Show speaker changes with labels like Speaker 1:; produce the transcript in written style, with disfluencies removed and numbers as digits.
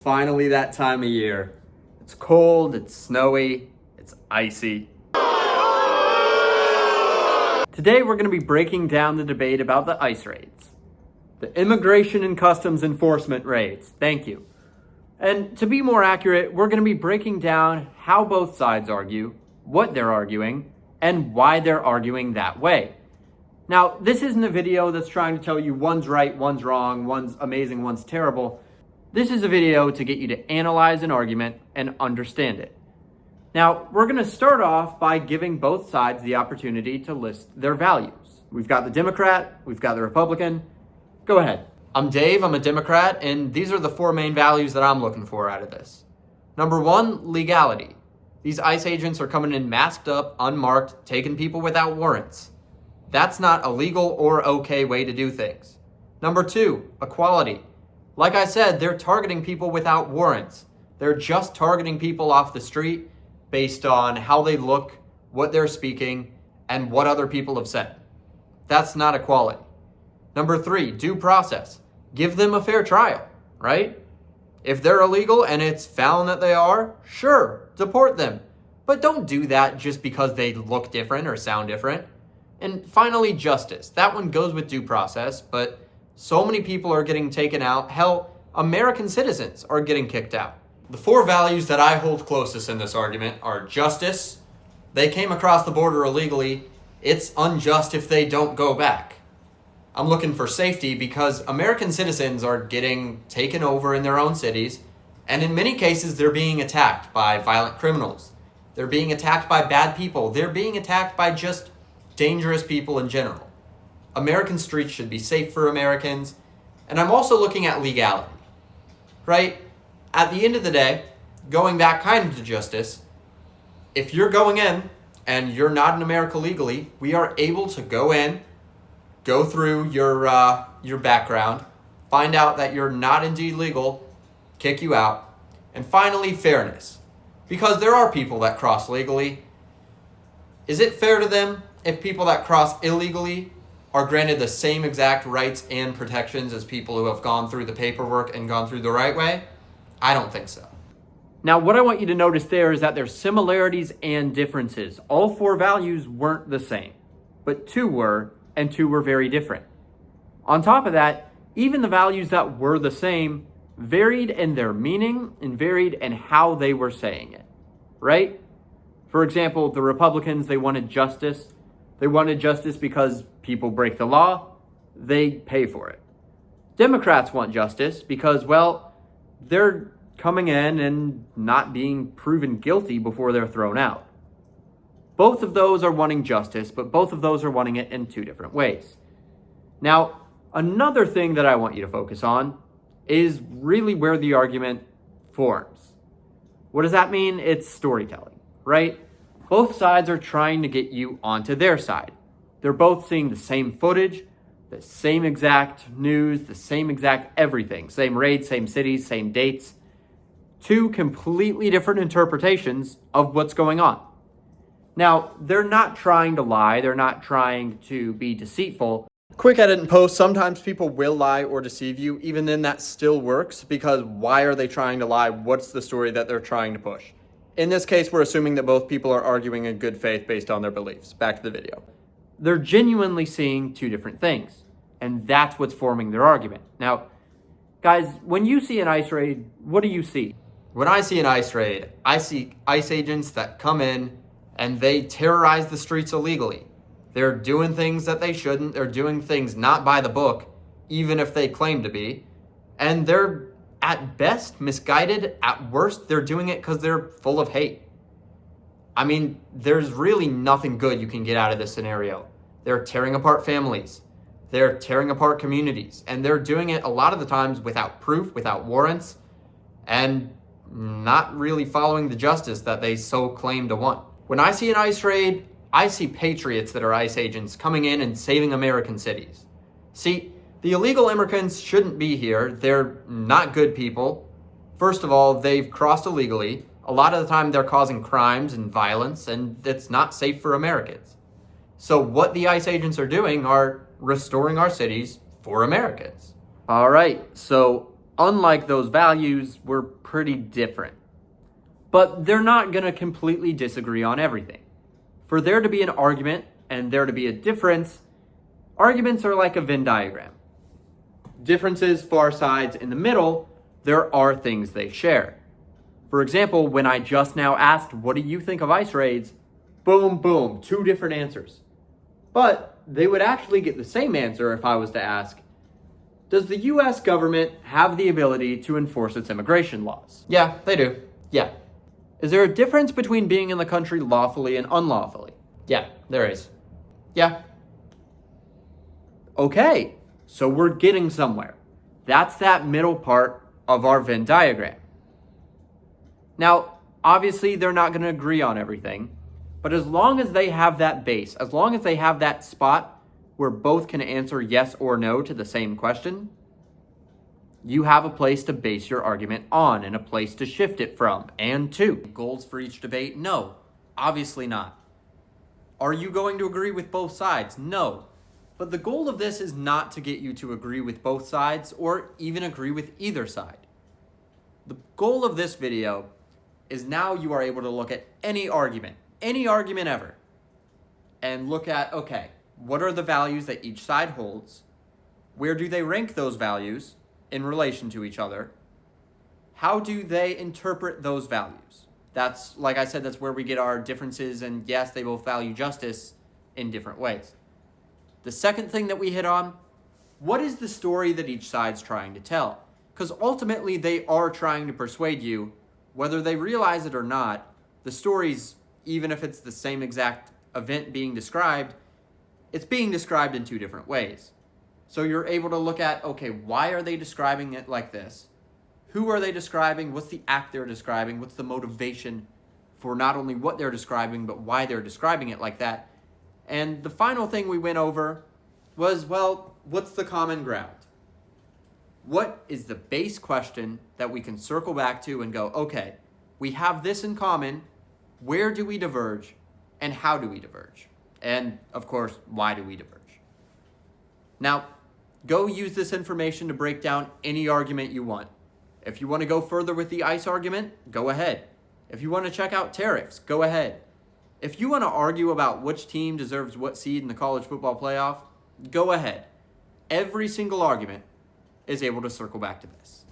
Speaker 1: Finally that time of year. It's cold, it's snowy, it's icy. Today we're going to be breaking down the debate about the ICE raids. The Immigration and Customs Enforcement raids. Thank you. And to be more accurate, we're going to be breaking down how both sides argue, what they're arguing, and why they're arguing that way. Now, this isn't a video that's trying to tell you one's right, one's wrong, one's amazing, one's terrible. This is a video to get you to analyze an argument and understand it. Now, we're going to start off by giving both sides the opportunity to list their values. We've got the Democrat, we've got the Republican. Go ahead. I'm Dave, I'm a Democrat, and these are the four main values that I'm looking for out of this. Number one, legality. These ICE agents are coming in masked up, unmarked, taking people without warrants. That's not a legal or okay way to do things. Number two, equality. Like I said, they're targeting people without warrants. They're just targeting people off the street based on how they look, what they're speaking, and what other people have said. That's not equality. Number three, due process. Give them a fair trial, right? If they're illegal and it's found that they are, sure, deport them. But don't do that just because they look different or sound different. And finally, justice. That one goes with due process, but so many people are getting taken out. Hell, American citizens are getting kicked out. The four values that I hold closest in this argument are justice. They came across the border illegally. It's unjust if they don't go back. I'm looking for safety because American citizens are getting taken over in their own cities, and in many cases, they're being attacked by violent criminals. They're being attacked by bad people. They're being attacked by just dangerous people in general. American streets should be safe for Americans. And I'm also looking at legality, right? At the end of the day, going back kind of to justice, if you're going in and you're not in America legally, we are able to go in, go through your background, find out that you're not indeed legal, kick you out. And finally, fairness. Because there are people that cross legally. Is it fair to them if people that cross illegally are granted the same exact rights and protections as people who have gone through the paperwork and gone through the right way? I don't think so. Now, what I want you to notice there is that there's similarities and differences. All four values weren't the same, but two were, and two were very different. On top of that, even the values that were the same varied in their meaning and varied in how they were saying it, right? For example, the Republicans, they wanted justice. They wanted justice because people break the law, they pay for it. Democrats want justice because, well, they're coming in and not being proven guilty before they're thrown out. Both of those are wanting justice, but both of those are wanting it in two different ways. Now, another thing that I want you to focus on is really where the argument forms. What does that mean? It's storytelling, right? Both sides are trying to get you onto their side. They're both seeing the same footage, the same exact news, the same exact everything. Same raids, same cities, same dates. Two completely different interpretations of what's going on. Now, they're not trying to lie. They're not trying to be deceitful. Quick edit and post, sometimes people will lie or deceive you. Even then, that still works because why are they trying to lie? What's the story that they're trying to push? In this case, we're assuming that both people are arguing in good faith based on their beliefs. Back to the video. They're genuinely seeing two different things, and that's what's forming their argument. Now, guys, when you see an ICE raid, what do you see? When I see an ICE raid, I see ICE agents that come in and they terrorize the streets illegally. They're doing things that they shouldn't. They're doing things not by the book, even if they claim to be. And they're at best misguided. At worst, they're doing it because they're full of hate. I mean, there's really nothing good you can get out of this scenario. They're tearing apart families. They're tearing apart communities. And they're doing it a lot of the times without proof, without warrants, and not really following the justice that they so claim to want. When I see an ICE raid, I see patriots that are ICE agents coming in and saving American cities. See, the illegal immigrants shouldn't be here. They're not good people. First of all, they've crossed illegally. A lot of the time they're causing crimes and violence, and it's not safe for Americans. So what the ICE agents are doing are restoring our cities for Americans. All right, so unlike those values, were pretty different. But they're not going to completely disagree on everything. For there to be an argument and there to be a difference, arguments are like a Venn diagram. Differences, far sides, in the middle, there are things they share. For example, when I just now asked, what do you think of ice raids? Boom, boom, 2 different answers. But they would actually get the same answer if I was to ask, does the US government have the ability to enforce its immigration laws? Yeah, they do. Yeah. Is there a difference between being in the country lawfully and unlawfully? Yeah, there is. Yeah. Okay, so we're getting somewhere. That's that middle part of our Venn diagram. Now, obviously, they're not going to agree on everything, but as long as they have that base, as long as they have that spot where both can answer yes or no to the same question, you have a place to base your argument on and a place to shift it from and to. Goals for each debate? No, obviously not. Are you going to agree with both sides? No. But the goal of this is not to get you to agree with both sides or even agree with either side. The goal of this video is now you are able to look at any argument ever, and look at, okay, what are the values that each side holds? Where do they rank those values in relation to each other? How do they interpret those values? That's, like I said, that's where we get our differences, and yes, they both value justice in different ways. The second thing that we hit on, what is the story that each side's trying to tell? Because ultimately they are trying to persuade you, whether they realize it or not, the story's, even if it's the same exact event being described, it's being described in 2 different ways. So you're able to look at, okay, why are they describing it like this? Who are they describing? What's the act they're describing? What's the motivation for not only what they're describing, but why they're describing it like that? And the final thing we went over was, well, what's the common ground? What is the base question that we can circle back to and go, okay, we have this in common. Where do we diverge? And how do we diverge? And of course, why do we diverge? Now, go use this information to break down any argument you want. If you want to go further with the ICE argument, go ahead. If you want to check out tariffs, go ahead. If you want to argue about which team deserves what seed in the college football playoff, go ahead. Every single argument is able to circle back to this.